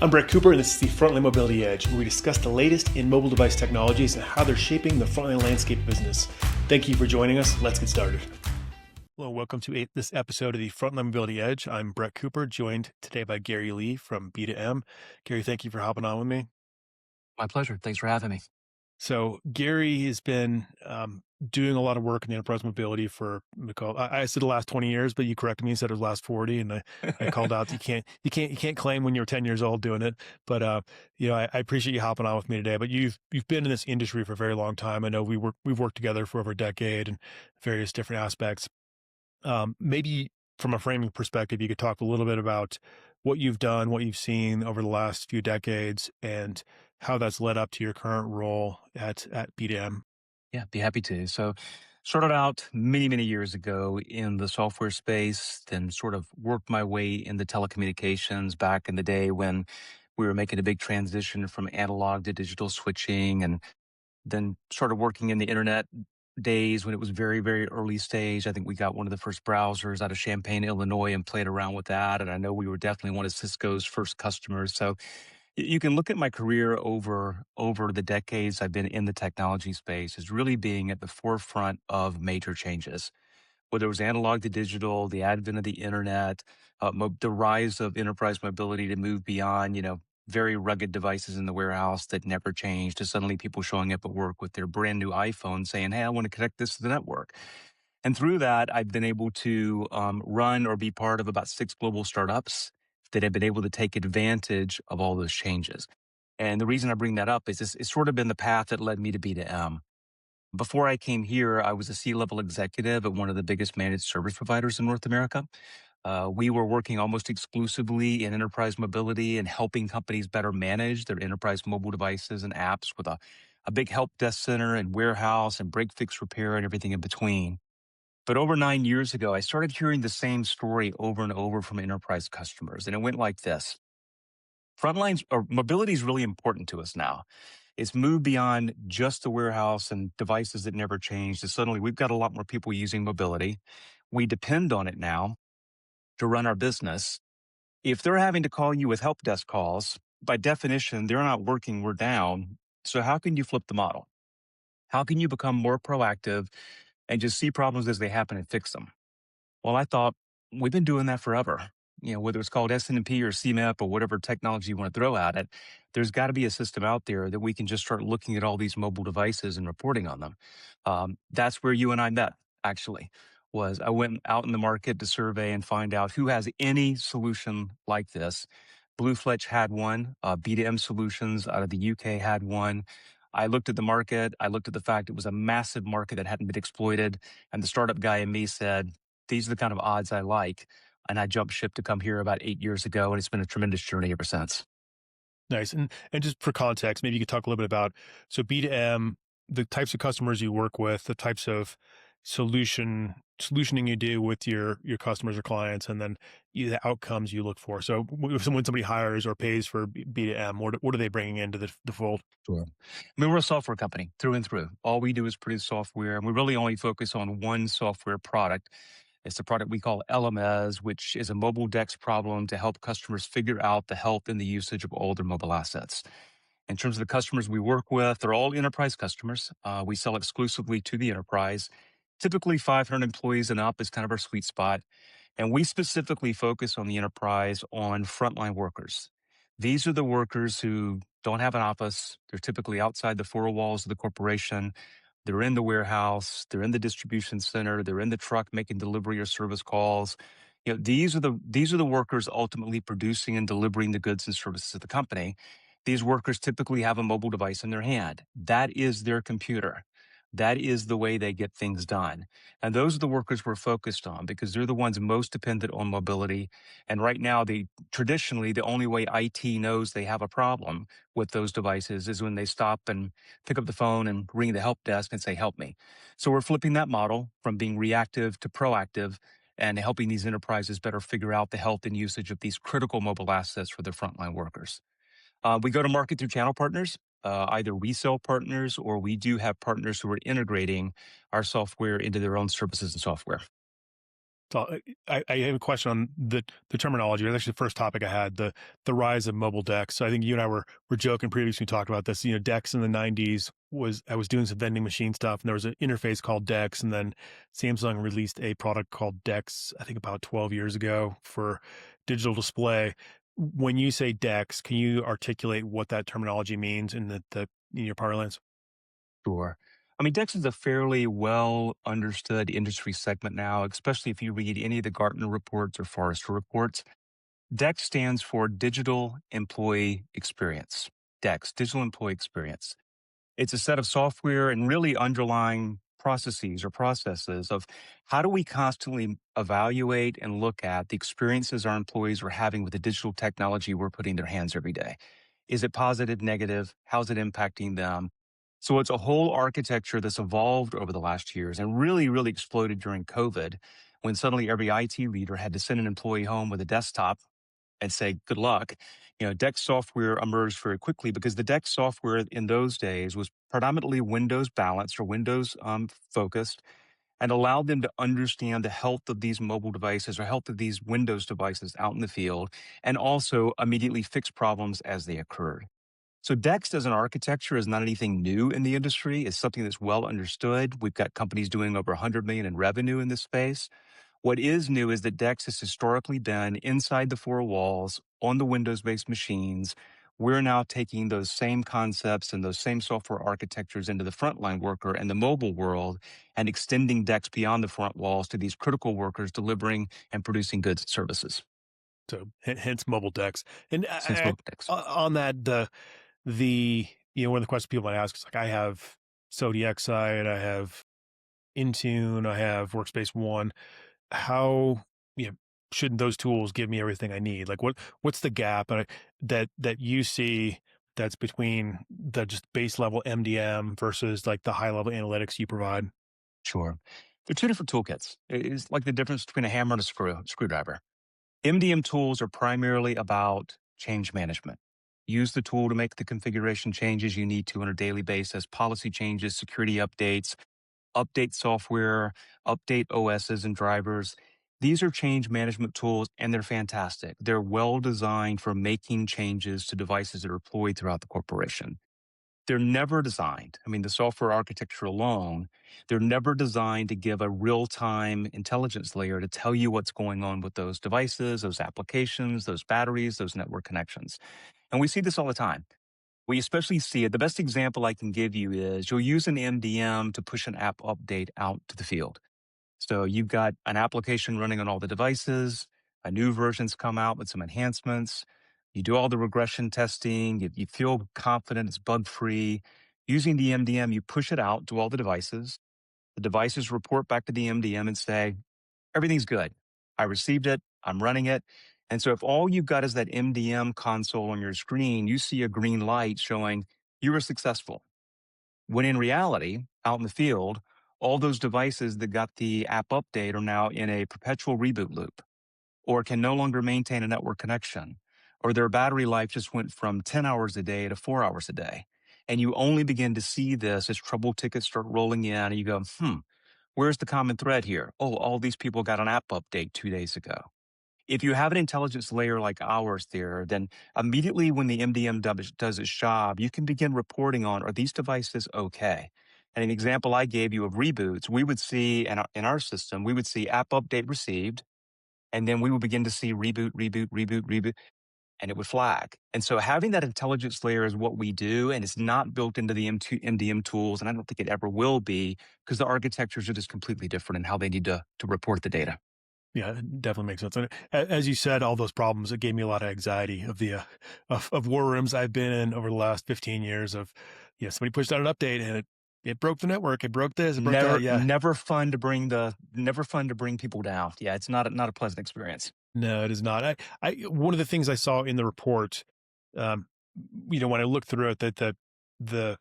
I'm Brett Cooper, and this is the Frontline Mobility Edge, where we discuss the latest in mobile device technologies and how they're shaping the frontline landscape of business. Thank you for joining us. Let's get started. Hello, welcome to this episode of the Frontline Mobility Edge. I'm Brett Cooper, joined today by Gary Lee from B2M. Gary, thank you for hopping on with me. My pleasure. Thanks for having me. So Gary has been doing a lot of work in the enterprise mobility for, I said the last 20 years, but you corrected me and said it was the last 40. And I called out, you can't claim when you're 10 years old doing it. But, I appreciate you hopping on with me today, but you've been in this industry for a very long time. I know we've worked together for over a decade and various different aspects. Maybe from a framing perspective, you could talk a little bit about what you've done, what you've seen over the last few decades, and how that's led up to your current role at B2M. Yeah, be happy to. So, started out many, many years ago in the software space, then sort of worked my way into telecommunications back in the day when we were making a big transition from analog to digital switching, and then started working in the internet days when it was very, very early stage. I think we got one of the first browsers out of Champaign, Illinois, and played around with that. And I know we were definitely one of Cisco's first customers. So you can look at my career over the decades I've been in the technology space as really being at the forefront of major changes. Whether it was analog to digital, the advent of the internet, the rise of enterprise mobility to move beyond, very rugged devices in the warehouse that never changed, to suddenly people showing up at work with their brand new iPhone saying, "Hey, I want to connect this to the network." And through that, I've been able to run or be part of about 6 global startups that have been able to take advantage of all those changes. And the reason I bring that up is it's sort of been the path that led me to B2M. Before I came here, I was a C-level executive at one of the biggest managed service providers in North America. We were working almost exclusively in enterprise mobility and helping companies better manage their enterprise mobile devices and apps with a big help desk center and warehouse and break fix repair and everything in between. But over 9 years ago, I started hearing the same story over and over from enterprise customers. And it went like this. Frontlines or mobility is really important to us now. It's moved beyond just the warehouse and devices that never changed. And suddenly we've got a lot more people using mobility. We depend on it now to run our business. If they're having to call you with help desk calls, by definition, they're not working, we're down. So how can you flip the model? How can you become more proactive and just see problems as they happen and fix them? Well, I thought we've been doing that forever. Whether it's called SNMP or CMAP or whatever technology you want to throw at it, there's got to be a system out there that we can just start looking at all these mobile devices and reporting on them. That's where you and I met, actually, was I went out in the market to survey and find out who has any solution like this. BlueFletch had one. B2M Solutions out of the UK had one. I looked at the market. I looked at the fact it was a massive market that hadn't been exploited. And the startup guy in me said, these are the kind of odds I like. And I jumped ship to come here about 8 years ago. And it's been a tremendous journey ever since. Nice. And just for context, maybe you could talk a little bit about, so B2M, the types of customers you work with, the types of solutioning you do with your customers or clients, and then the outcomes you look for. So when somebody hires or pays for B2M, what are they bringing into the fold? Sure. I mean, we're a software company through and through. All we do is produce software, and we really only focus on one software product. It's a product we call LMS, which is a mobile DEX problem to help customers figure out the health and the usage of all their mobile assets. In terms of the customers we work with, they're all enterprise customers. We sell exclusively to the enterprise. Typically 500 employees and up is kind of our sweet spot. And we specifically focus on the enterprise on frontline workers. These are the workers who don't have an office. They're typically outside the four walls of the corporation. They're in the warehouse. They're in the distribution center. They're in the truck making delivery or service calls. These are the workers ultimately producing and delivering the goods and services of the company. These workers typically have a mobile device in their hand. That is their computer. That is the way they get things done. And those are the workers we're focused on because they're the ones most dependent on mobility. And right now, traditionally, the only way IT knows they have a problem with those devices is when they stop and pick up the phone and ring the help desk and say, "Help me." So we're flipping that model from being reactive to proactive and helping these enterprises better figure out the health and usage of these critical mobile assets for their frontline workers. We go to market through channel partners, either resale partners, or we do have partners who are integrating our software into their own services and software. So I have a question on the terminology. That's actually the first topic I had, the rise of mobile decks. So I think you and I were joking previously. We talked about this. Decks in the '90s was I was doing some vending machine stuff, and there was an interface called Dex, and then Samsung released a product called Dex. I think about 12 years ago for digital display. When you say Dex, can you articulate what that terminology means in the in your parlance? Sure. I mean, DEX is a fairly well understood industry segment now, especially if you read any of the Gartner reports or Forrester reports. DEX stands for Digital Employee Experience. DEX, Digital Employee Experience. It's a set of software and really underlying processes of how do we constantly evaluate and look at the experiences our employees are having with the digital technology we're putting in their hands every day. Is it positive, negative? How's it impacting them? So it's a whole architecture that's evolved over the last years and really, really exploded during COVID when suddenly every IT leader had to send an employee home with a desktop and say, good luck. DEX software emerged very quickly because the DEX software in those days was predominantly Windows balanced or Windows focused and allowed them to understand the health of these mobile devices or health of these Windows devices out in the field and also immediately fix problems as they occurred. So DEX as an architecture is not anything new in the industry. It's something that's well understood. We've got companies doing over 100 million in revenue in this space. What is new is that DEX has historically been inside the four walls on the Windows-based machines. We're now taking those same concepts and those same software architectures into the frontline worker and the mobile world and extending DEX beyond the front walls to these critical workers delivering and producing goods and services. So hence mobile decks. And Since mobile DEX. on that, one of the questions people might ask is like, I have Zodiac side, I have Intune, I have Workspace One. How you know, should those tools give me everything I need? Like what's the gap that you see that's between the just base level MDM versus like the high level analytics you provide? Sure. They're two different toolkits. It's like the difference between a hammer and a screwdriver. MDM tools are primarily about change management. Use the tool to make the configuration changes you need to on a daily basis, policy changes, security updates, update software, update OSs and drivers. These are change management tools and they're fantastic. They're well designed for making changes to devices that are deployed throughout the corporation. They're never designed. I mean, the software architecture alone, they're never designed to give a real time intelligence layer to tell you what's going on with those devices, those applications, those batteries, those network connections. And we see this all the time. We especially see it. The best example I can give you is you'll use an MDM to push an app update out to the field. So you've got an application running on all the devices, a new version's come out with some enhancements. You do all the regression testing, you feel confident it's bug free. Using the MDM, you push it out to all the devices. The devices report back to the MDM and say, everything's good. I received it, I'm running it. And so if all you've got is that MDM console on your screen, you see a green light showing you were successful. When in reality, out in the field, all those devices that got the app update are now in a perpetual reboot loop or can no longer maintain a network connection, or their battery life just went from 10 hours a day to 4 hours a day. And you only begin to see this as trouble tickets start rolling in and you go, where's the common thread here? Oh, all these people got an app update 2 days ago. If you have an intelligence layer like ours there, then immediately when the MDM does its job, you can begin reporting on, are these devices okay? And an example I gave you of reboots, we would see in our system, we would see app update received, and then we would begin to see reboot, and it would flag. And so having that intelligence layer is what we do, and it's not built into the MDM tools, and I don't think it ever will be because the architectures are just completely different in how they need to report the data. Yeah, it definitely makes sense. And as you said, all those problems, it gave me a lot of anxiety of the of war rooms I've been in over the last 15 years of, somebody pushed out an update and it broke the network, it broke this, it broke that. Never, Yeah. never fun to bring people down. Yeah, it's not a pleasant experience. No, it is not. One of the things I saw in the report, um, when I looked through it, that the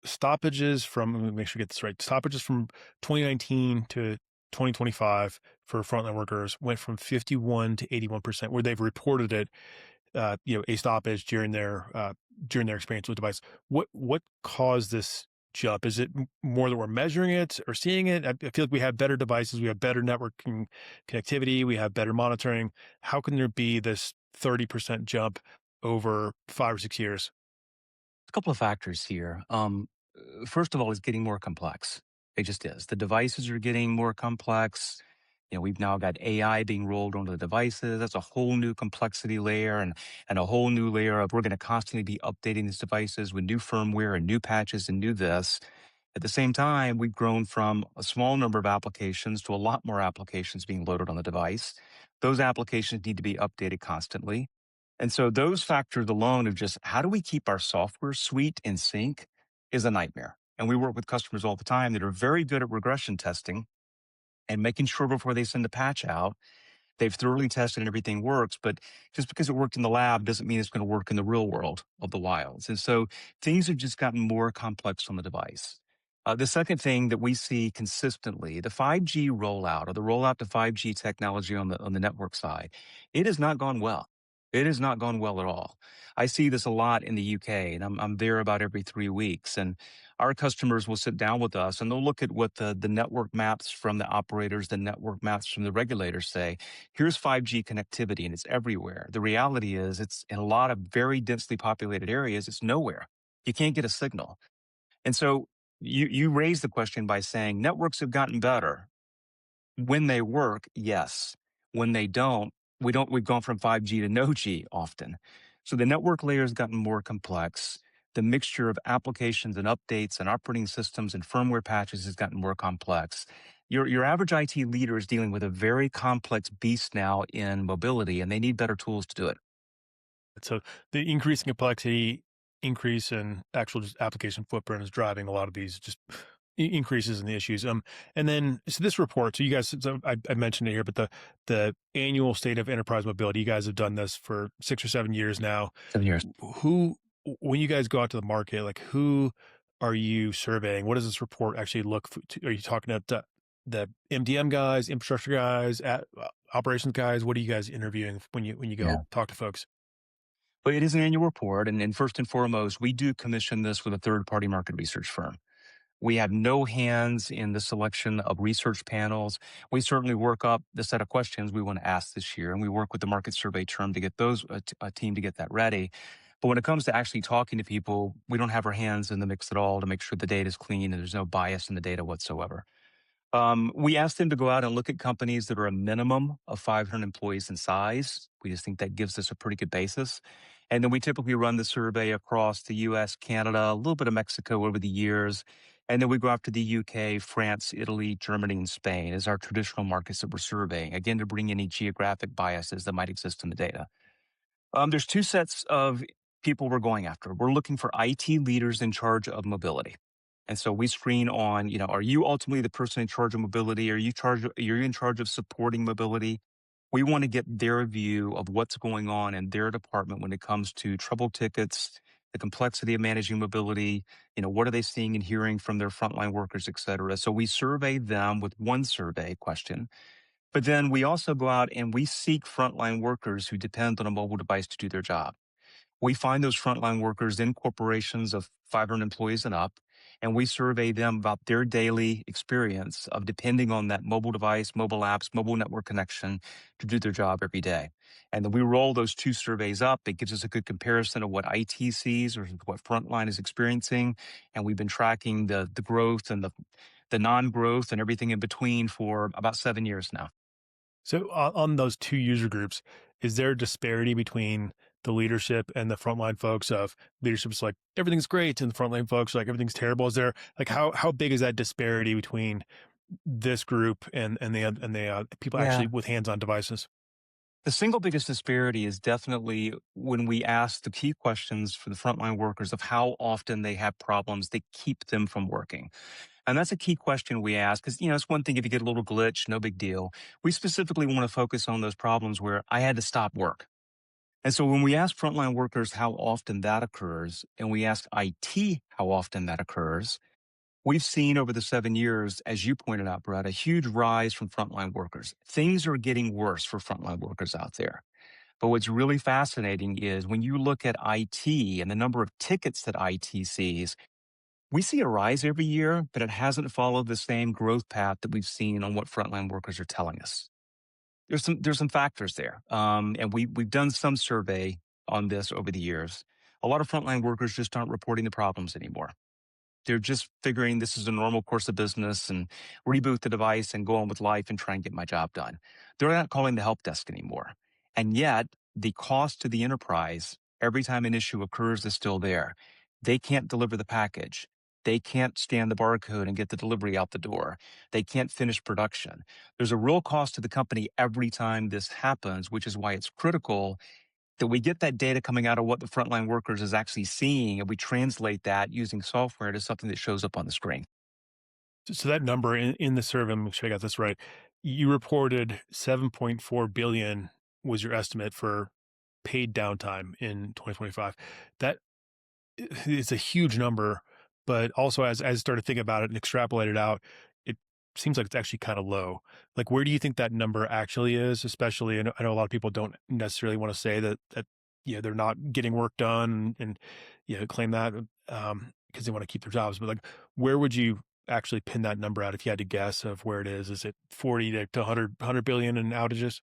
stoppages from, let me make sure I get this right, stoppages from 2019 to 2025 for frontline workers went from 51 to 81%, where they've reported it, a stoppage during their experience with the device. What caused this jump? Is it more that we're measuring it or seeing it? I feel like we have better devices, we have better networking connectivity, we have better monitoring. How can there be this 30% jump over 5 or 6 years? A couple of factors here. First of all, it's getting more complex. It just is. The devices are getting more complex. We've now got AI being rolled onto the devices. That's a whole new complexity layer and a whole new layer of we're going to constantly be updating these devices with new firmware and new patches and new this. At the same time, we've grown from a small number of applications to a lot more applications being loaded on the device. Those applications need to be updated constantly. And so those factors alone of just how do we keep our software suite in sync is a nightmare. And we work with customers all the time that are very good at regression testing and making sure before they send a patch out they've thoroughly tested and everything works, but just because it worked in the lab doesn't mean it's going to work in the real world of the wilds. And so things have just gotten more complex on the device. The second thing that we see consistently, the 5G rollout or the rollout to 5G technology on the network side, it has not gone well. It has not gone well at all. I see this a lot in the UK, and I'm there about every 3 weeks. And our customers will sit down with us and they'll look at what the network maps from the operators, the network maps from the regulators say. Here's 5G connectivity and it's everywhere. The reality is it's in a lot of very densely populated areas, it's nowhere. You can't get a signal. And so you raise the question by saying networks have gotten better. When they work, yes. When they don't, we've gone from 5G to no G often. So the network layer has gotten more complex. The mixture of applications and updates and operating systems and firmware patches has gotten more complex. Your average IT leader is dealing with a very complex beast now in mobility, and they need better tools to do it. So the increase in complexity, increase in actual just application footprint is driving a lot of these just increases in the issues. And then so this report, so you guys, so I mentioned it here, but the annual state of enterprise mobility, you guys have done this for 6 or 7 years now. 7 years. Who, when you guys go out to the market, like who are you surveying? What does this report actually look to? Are you talking about the MDM guys, infrastructure guys, operations guys? What are you guys interviewing when you go Yeah. talk to folks? But it is an annual report. And first and foremost, we do commission this with a third party market research firm. We have no hands in the selection of research panels. We certainly work up the set of questions we want to ask this year, and we work with the market survey term to get those a team to get that ready. But when it comes to actually talking to people, we don't have our hands in the mix at all to make sure the data is clean and there's no bias in the data whatsoever. We asked them to go out and look at companies that are a minimum of 500 employees in size. We just think that gives us a pretty good basis. And then we typically run the survey across the US, Canada, a little bit of Mexico over the years. And then we go after the UK, France, Italy, Germany, and Spain as our traditional markets that we're surveying, again, to bring any geographic biases that might exist in the data. There's two sets of people we're going after. We're looking for IT leaders in charge of mobility. And so we screen on, are you ultimately the person in charge of mobility? You're in charge of supporting mobility? We want to get their view of what's going on in their department when it comes to trouble tickets, the complexity of managing mobility, what are they seeing and hearing from their frontline workers, et cetera. So we survey them with one survey question. But then we also go out and we seek frontline workers who depend on a mobile device to do their job. We find those frontline workers in corporations of 500 employees and up, and we survey them about their daily experience of depending on that mobile device, mobile apps, mobile network connection to do their job every day. And then we roll those two surveys up. It gives us a good comparison of what IT sees or what Frontline is experiencing. And we've been tracking the growth and the non-growth and everything in between for about 7 years now. So on those two user groups, is there a disparity between the leadership and the frontline folks of leadership's like everything's great and the frontline folks are like everything's terrible? Is there like how big is that disparity between this group and the people actually Yeah. with hands-on devices? The single biggest disparity is definitely when we ask the key questions for the frontline workers of how often they have problems that keep them from working. And that's a key question we ask because, it's one thing if you get a little glitch, no big deal. We specifically want to focus on those problems where I had to stop work. And so when we ask frontline workers how often that occurs, and we ask IT how often that occurs, we've seen over the 7 years, as you pointed out, Brad, a huge rise from frontline workers. Things are getting worse for frontline workers out there. But what's really fascinating is when you look at IT and the number of tickets that IT sees, We see a rise every year, but it hasn't followed the same growth path that we've seen on what frontline workers are telling us. There's some factors there, and we've done some survey on this over the years. A lot of frontline workers just aren't reporting the problems anymore. They're just figuring this is a normal course of business and reboot the device and go on with life and try and get my job done. They're not calling the help desk anymore. And yet, the cost to the enterprise every time an issue occurs is still there. They can't deliver the package. They can't scan the barcode and get the delivery out the door. They can't finish production. There's a real cost to the company every time this happens, which is why it's critical that we get that data coming out of what the frontline workers is actually seeing, and we translate that using software to something that shows up on the screen. So that number in the survey, I'm sure I got this right. You reported 7.4 billion was your estimate for paid downtime in 2025. That it's a huge number, but also as I started thinking about it and extrapolated out, it seems like it's actually kind of low. Like, where do you think that number actually is? Especially, I know a lot of people don't necessarily want to say that they're not getting work done and claim that because they want to keep their jobs. But like, where would you actually pin that number out if you had to guess of where it is? Is it 40 to 100 billion in outages?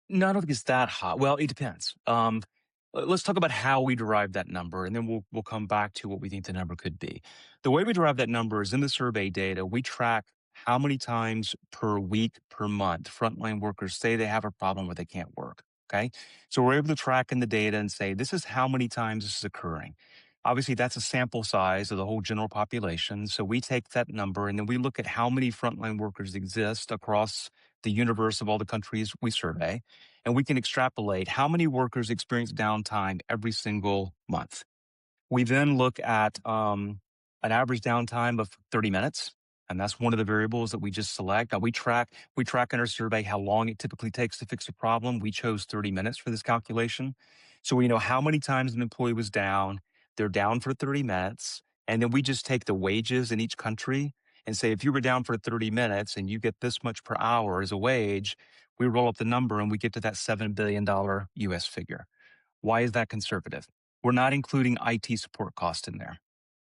No, I don't think it's that hot. Well, it depends. Let's talk about how we derive that number, and then we'll come back to what we think the number could be. The way we derive that number is in the survey data. We track how many times per week, per month, frontline workers say they have a problem where they can't work. Okay, so we're able to track in the data and say this is how many times this is occurring. Obviously, that's a sample size of the whole general population. So we take that number and then we look at how many frontline workers exist across the universe of all the countries we survey, and we can extrapolate how many workers experience downtime every single month. We then look at an average downtime of 30 minutes, and that's one of the variables that we just select. Now we track in our survey how long it typically takes to fix a problem. We chose 30 minutes for this calculation. So we know how many times an employee was down. They're down for 30 minutes. And then we just take the wages in each country and say, if you were down for 30 minutes and you get this much per hour as a wage, we roll up the number and we get to that $7 billion US figure. Why is that conservative? We're not including IT support cost in there.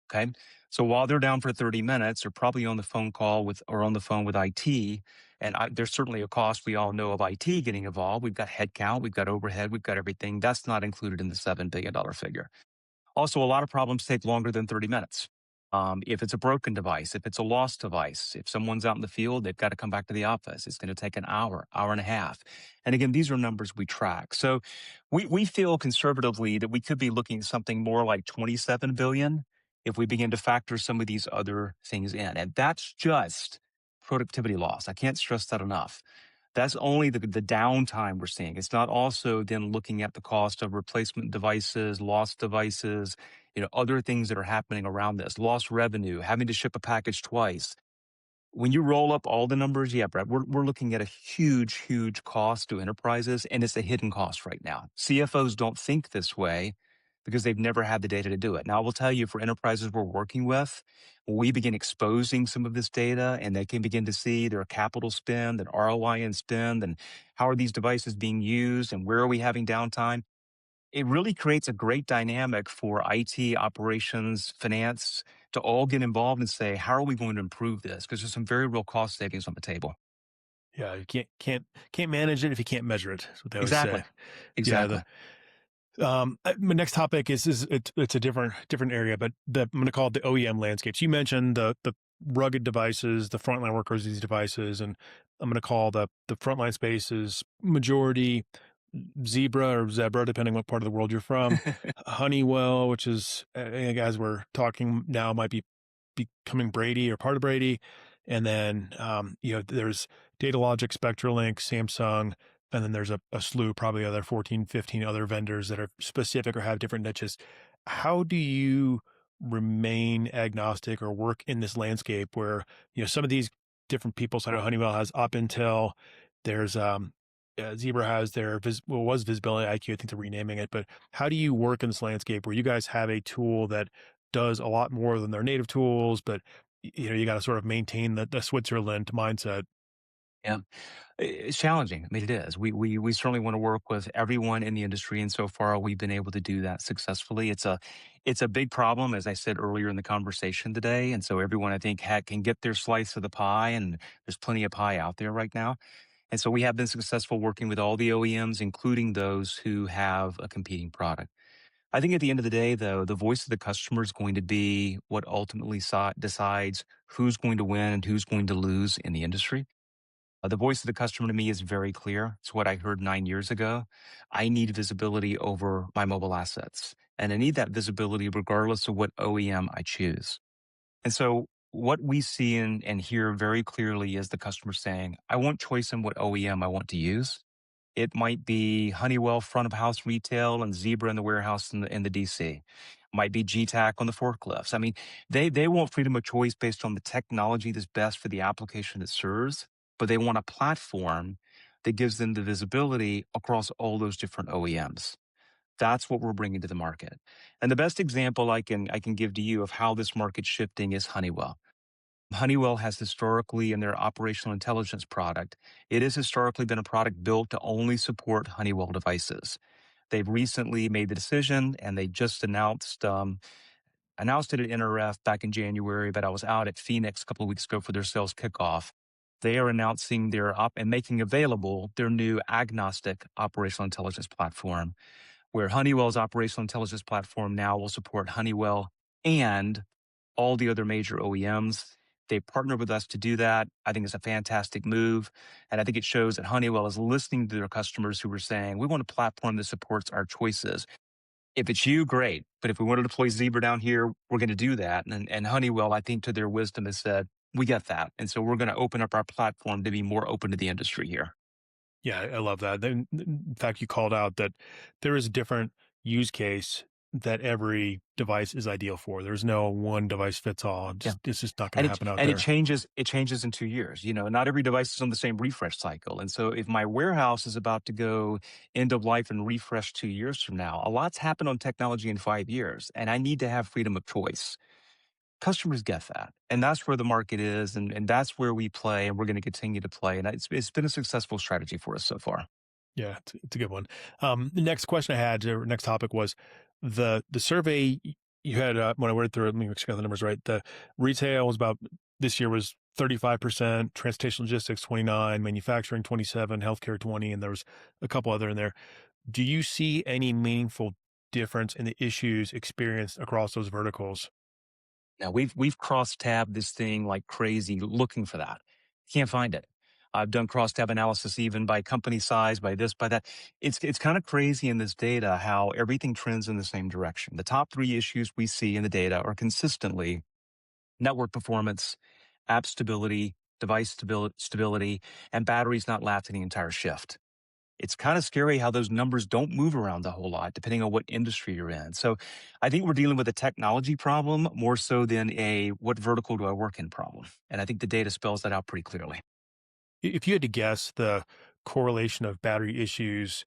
Okay. So while they're down for 30 minutes, they're probably on the phone call with or on the phone with IT. And there's certainly a cost we all know of IT getting involved. We've got headcount, we've got overhead, we've got everything. That's not included in the $7 billion figure. Also, a lot of problems take longer than 30 minutes. If it's a broken device, if it's a lost device, if someone's out in the field, they've got to come back to the office. It's going to take an hour, hour and a half. And again, these are numbers we track. So we feel conservatively that we could be looking at something more like 27 billion if we begin to factor some of these other things in. And that's just productivity loss. I can't stress that enough. That's only the downtime we're seeing. It's not also then looking at the cost of replacement devices, lost devices, other things that are happening around this, lost revenue, having to ship a package twice. When you roll up all the numbers, yeah, Brett, we're looking at a huge, huge cost to enterprises, and it's a hidden cost right now. CFOs don't think this way because they've never had the data to do it. Now, I will tell you, for enterprises we're working with, we begin exposing some of this data, and they can begin to see their capital spend and ROI and spend, and how are these devices being used, and where are we having downtime. It really creates a great dynamic for IT, operations, finance to all get involved and say, how are we going to improve this? Because there's some very real cost savings on the table. Yeah, you can't manage it if you can't measure it. That's what they always say. Exactly. Yeah, Exactly. my next topic is it's a different area, but I'm going to call it the OEM landscapes. You mentioned the rugged devices, the frontline workers, these devices, and I'm going to call the frontline spaces majority Zebra or Zebra, depending what part of the world you're from. Honeywell, which is as we're talking now, might be becoming Brady or part of Brady, and then there's DataLogic, SpectraLink, Samsung, and then there's a slew, probably other 14, 15 other vendors that are specific or have different niches. How do you remain agnostic or work in this landscape where, some of these different people, so I know Honeywell has Up Intel, there's, Zebra has their, was Visibility IQ, I think they're renaming it, but how do you work in this landscape where you guys have a tool that does a lot more than their native tools, but you got to sort of maintain the Switzerland mindset? Yeah. It's challenging. I mean, it is. We certainly want to work with everyone in the industry, and so far we've been able to do that successfully. It's a big problem, as I said earlier in the conversation today, and so everyone I think can get their slice of the pie, and there's plenty of pie out there right now. And so we have been successful working with all the OEMs, including those who have a competing product. I think at the end of the day, though, the voice of the customer is going to be what ultimately decides who's going to win and who's going to lose in the industry. The voice of the customer to me is very clear. It's what I heard 9 years ago. I need visibility over my mobile assets, and I need that visibility regardless of what OEM I choose. And so, what we see and hear very clearly is the customer saying, I want choice in what OEM I want to use. It might be Honeywell front of house retail and Zebra in the warehouse in the DC. Might be GTAC on the forklifts. I mean, they want freedom of choice based on the technology that's best for the application it serves, but they want a platform that gives them the visibility across all those different OEMs. That's what we're bringing to the market. And the best example I can give to you of how this market's shifting is Honeywell. Honeywell has historically, in their operational intelligence product, it has historically been a product built to only support Honeywell devices. They've recently made the decision, and they just announced it at NRF back in January. But I was out at Phoenix a couple of weeks ago for their sales kickoff. They are announcing their and making available their new agnostic operational intelligence platform, where Honeywell's operational intelligence platform now will support Honeywell and all the other major OEMs. They partnered with us to do that. I think it's a fantastic move. And I think it shows that Honeywell is listening to their customers who are saying, we want a platform that supports our choices. If it's you, great. But if we want to deploy Zebra down here, we're going to do that. And Honeywell, I think to their wisdom, has said, we get that. And so we're going to open up our platform to be more open to the industry here. Yeah, I love that. Then, in fact, you called out that there is a different use case that every device is ideal for. There's no one device fits all. Yeah. It's just not going And to it happen out and it there. changes it changes in 2 years. Not every device is on the same refresh cycle. And so if my warehouse is about to go end of life and refresh 2 years from now, a lot's happened on technology in 5 years, and I need to have freedom of choice. Customers get that. And that's where the market is, and that's where we play, and we're gonna continue to play. And it's been a successful strategy for us so far. Yeah, it's a good one. The next question I had, or next topic was the survey you had when I read through it. Let me make sure I got the numbers right. The retail was about this year was 35%, transportation logistics 29, manufacturing 27, healthcare 20, and there was a couple other in there. Do you see any meaningful difference in the issues experienced across those verticals? Now we've cross-tabbed this thing like crazy looking for that. Can't find it. I've done cross-tab analysis even by company size, by this, by that. It's kind of crazy in this data how everything trends in the same direction. The top three issues we see in the data are consistently network performance, app stability, device stability, and batteries not lasting the entire shift. It's kind of scary how those numbers don't move around a whole lot depending on what industry you're in. So I think we're dealing with a technology problem more so than a what vertical do I work in problem. And I think the data spells that out pretty clearly. If you had to guess the correlation of battery issues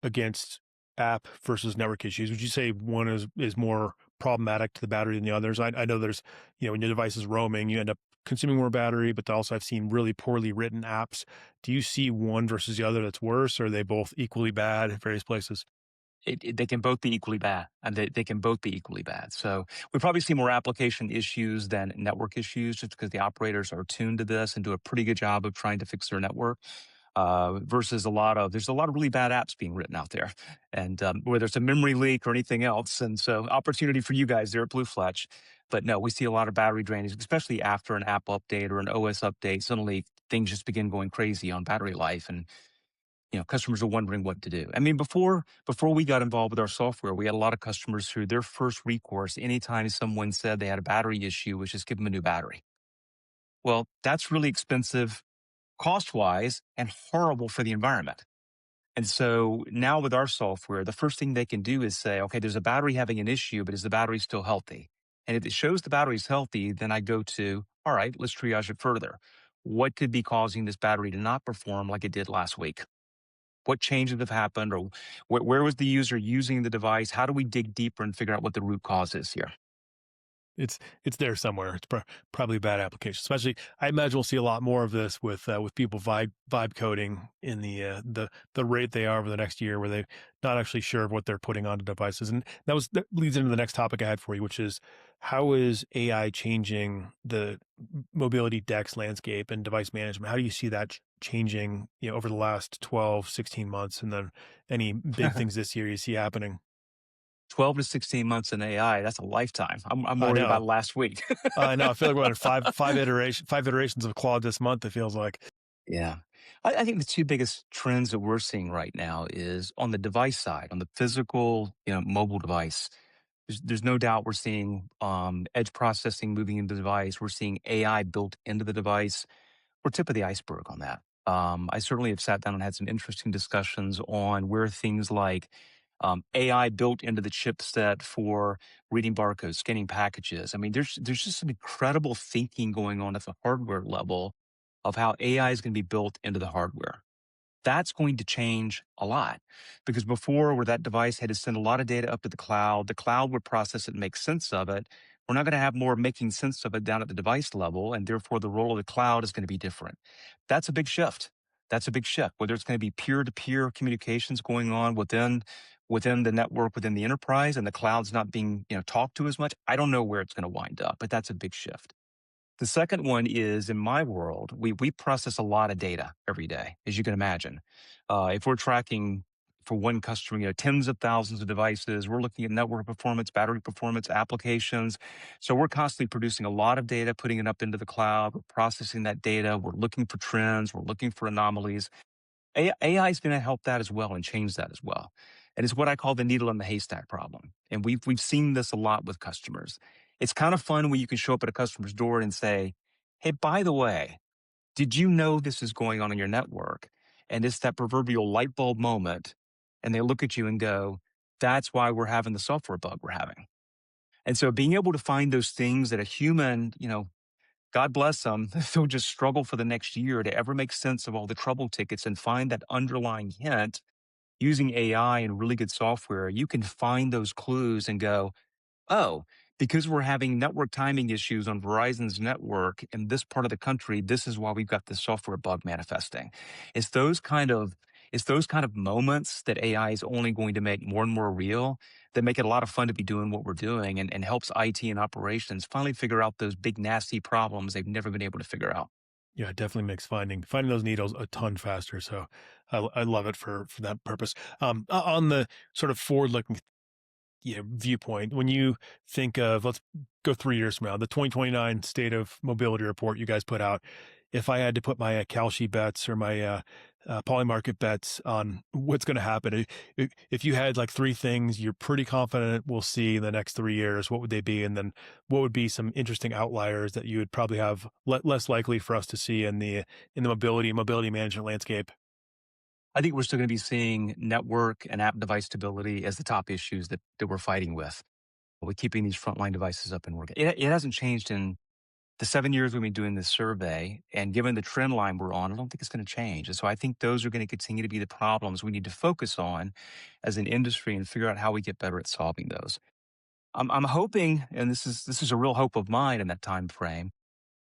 against app versus network issues, would you say one is more problematic to the battery than the others? I know there's, when your device is roaming, you end up consuming more battery, but also I've seen really poorly written apps. Do you see one versus the other that's worse, or are they both equally bad at various places? They can both be equally bad, and they can both be equally bad. So we probably see more application issues than network issues just because the operators are tuned to this and do a pretty good job of trying to fix their network. Versus there's a lot of really bad apps being written out there, and whether it's a memory leak or anything else. And so, opportunity for you guys there at BlueFletch. But no, we see a lot of battery drainage, especially after an app update or an OS update. Suddenly, things just begin going crazy on battery life, and customers are wondering what to do. I mean, before we got involved with our software, we had a lot of customers who their first recourse, anytime someone said they had a battery issue, was just give them a new battery. Well, that's really expensive cost wise and horrible for the environment. And so now with our software, the first thing they can do is say, okay, there's a battery having an issue, but is the battery still healthy? And if it shows the battery's healthy, then I go to, all right, let's triage it further. What could be causing this battery to not perform like it did last week? What changes have happened, or where was the user using the device? How do we dig deeper and figure out what the root cause is here? it's there somewhere. It's probably a bad application. Especially, I imagine we'll see a lot more of this with people vibe coding in the rate they are over the next year, where they're not actually sure of what they're putting onto devices. And that leads into the next topic I had for you, which is how is AI changing the mobility DEX landscape and device management? How do you see that changing, over the last 12, 16 months, and then any big things this year you see happening? 12 to 16 months in AI, that's a lifetime. I'm I worried know. about last week. I know. I feel like we're on five iterations of Claude this month. It feels like. Yeah. I think the two biggest trends that we're seeing right now is on the device side, on the physical, mobile device. There's no doubt we're seeing edge processing moving into the device. We're seeing AI built into the device. We're tip of the iceberg on that. I certainly have sat down and had some interesting discussions on where things like AI built into the chipset for reading barcodes, scanning packages. I mean, there's just some incredible thinking going on at the hardware level of how AI is going to be built into the hardware. That's going to change a lot because before, where that device had to send a lot of data up to the cloud would process it and make sense of it. We're not going to have more making sense of it down at the device level, and therefore the role of the cloud is going to be different. That's a big shift. That's a big shift. Whether it's going to be peer-to-peer communications going on within the network, within the enterprise, and the cloud's not being talked to as much. I don't know where it's going to wind up, but that's a big shift. The second one is in my world, we process a lot of data every day, as you can imagine. If we're tracking for one customer, tens of thousands of devices, we're looking at network performance, battery performance, applications. So we're constantly producing a lot of data, putting it up into the cloud. We're processing that data. We're looking for trends. We're looking for anomalies. AI is going to help that as well and change that as well. And it's what I call the needle in the haystack problem. And we've seen this a lot with customers. It's kind of fun when you can show up at a customer's door and say, "Hey, by the way, did you know this is going on in your network?" And it's that proverbial light bulb moment. And they look at you and go, "That's why we're having the software bug we're having." And so being able to find those things that a human, God bless them, they'll just struggle for the next year to ever make sense of all the trouble tickets and find that underlying hint using AI and really good software. You can find those clues and go, "Oh, because we're having network timing issues on Verizon's network in this part of the country, this is why we've got this software bug manifesting." It's those kind of it's those kind of moments that AI is only going to make more and more real that make it a lot of fun to be doing what we're doing and helps IT and operations finally figure out those big nasty problems they've never been able to figure out. Yeah, it definitely makes finding those needles a ton faster. So I love it for that purpose. On the sort of forward looking, viewpoint, when you think of, let's go 3 years from now, the 2029 State of Mobility Report you guys put out. If I had to put my Kalshi bets or my polymarket bets on what's going to happen, if you had like three things you're pretty confident we'll see in the next 3 years, what would they be? And then what would be some interesting outliers that you would probably have less likely for us to see in the mobility management landscape? I think we're still going to be seeing network and app device stability as the top issues that we're fighting with keeping these frontline devices up and working. It hasn't changed in the 7 years we've been doing this survey. And given the trend line we're on, I don't think it's going to change. And so I think those are going to continue to be the problems we need to focus on as an industry and figure out how we get better at solving those. I'm hoping, and this is a real hope of mine in that time frame,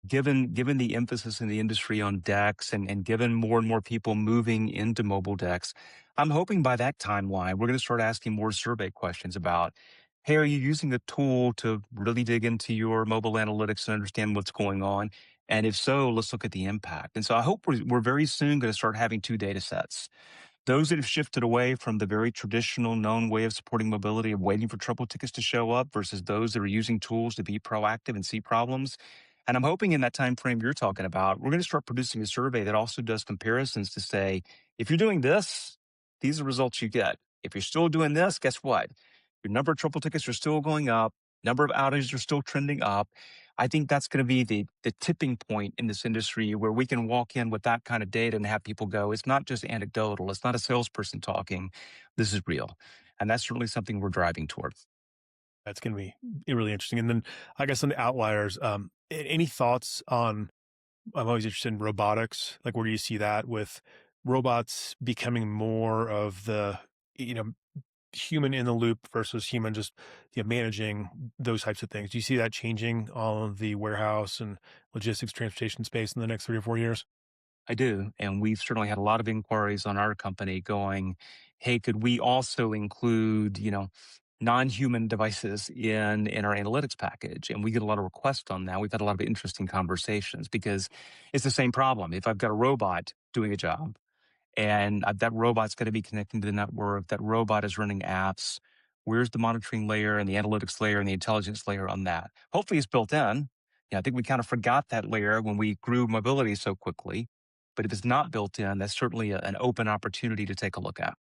given the emphasis in the industry on decks and given more and more people moving into mobile decks, I'm hoping by that timeline, we're going to start asking more survey questions about, "Hey, are you using the tool to really dig into your mobile analytics and understand what's going on? And if so, let's look at the impact." And so I hope we're very soon going to start having two data sets. Those that have shifted away from the very traditional known way of supporting mobility of waiting for trouble tickets to show up versus those that are using tools to be proactive and see problems. And I'm hoping in that time frame you're talking about, we're going to start producing a survey that also does comparisons to say, if you're doing this, these are the results you get. If you're still doing this, guess what? Your number of trouble tickets are still going up. Number of outages are still trending up. I think that's going to be the tipping point in this industry where we can walk in with that kind of data and have people go, it's not just anecdotal. It's not a salesperson talking. This is real. And that's certainly something we're driving towards. That's going to be really interesting. And then I guess on the outliers, any thoughts on, I'm always interested in robotics. Like, where do you see that with robots becoming more of the, you know, human in the loop versus human just managing those types of things. Do you see that changing all of the warehouse and logistics transportation space in the next 3 or 4 years? I do. And we've certainly had a lot of inquiries on our company going, hey, could we also include, non-human devices in our analytics package? And we get a lot of requests on that. We've had a lot of interesting conversations because it's the same problem. If I've got a robot doing a job, and that robot's got to be connecting to the network. That robot is running apps. Where's the monitoring layer and the analytics layer and the intelligence layer on that? Hopefully, it's built in. Yeah, I think we kind of forgot that layer when we grew mobility so quickly. But if it's not built in, that's certainly an open opportunity to take a look at.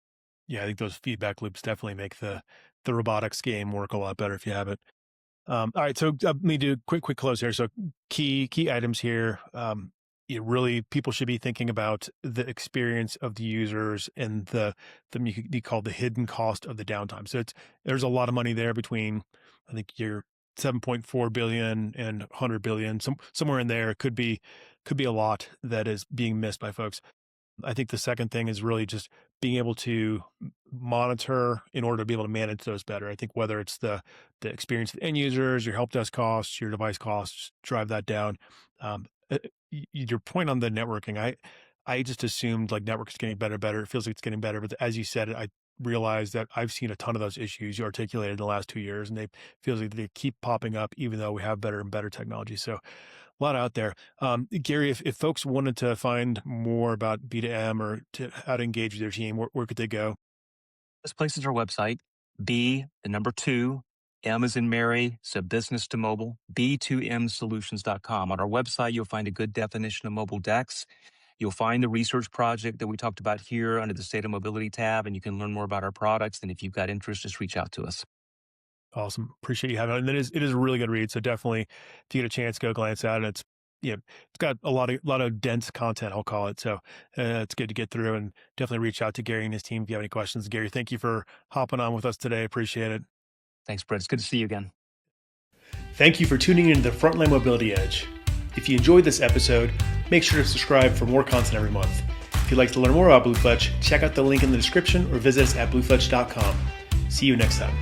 Yeah, I think those feedback loops definitely make the robotics game work a lot better if you have it. All right, so let me do a quick close here. So key items here. Really, people should be thinking about the experience of the users and the you could be called the hidden cost of the downtime. So there's a lot of money there between, I think, your 7.4 billion and 100 billion, somewhere in there. Could be a lot that is being missed by folks. I think the second thing is really just being able to monitor in order to be able to manage those better. I think whether it's the experience of the end users, your help desk costs, your device costs, drive that down. Your point on the networking, I just assumed like network is getting better, better. It feels like it's getting better, but as you said, I realized that I've seen a ton of those issues you articulated in the last 2 years, and they feels like they keep popping up, even though we have better and better technology. So a lot out there. Gary, if folks wanted to find more about B2M or how to engage with their team, where could they go? This place is our website, B, the number two, M is in Mary, so business to mobile, B2M solutions.com. On our website, you'll find a good definition of mobile decks. You'll find the research project that we talked about here under the State of Mobility tab, and you can learn more about our products. And if you've got interest, just reach out to us. Awesome. Appreciate you having it. And it is a really good read. So definitely, if you get a chance, go glance at it. It's got a lot of dense content, I'll call it. So it's good to get through, and definitely reach out to Gary and his team if you have any questions. Gary, thank you for hopping on with us today. Appreciate it. Thanks, Brett. It's good to see you again. Thank you for tuning into the Frontline Mobility Edge. If you enjoyed this episode, make sure to subscribe for more content every month. If you'd like to learn more about BlueFletch, check out the link in the description or visit us at bluefletch.com. See you next time.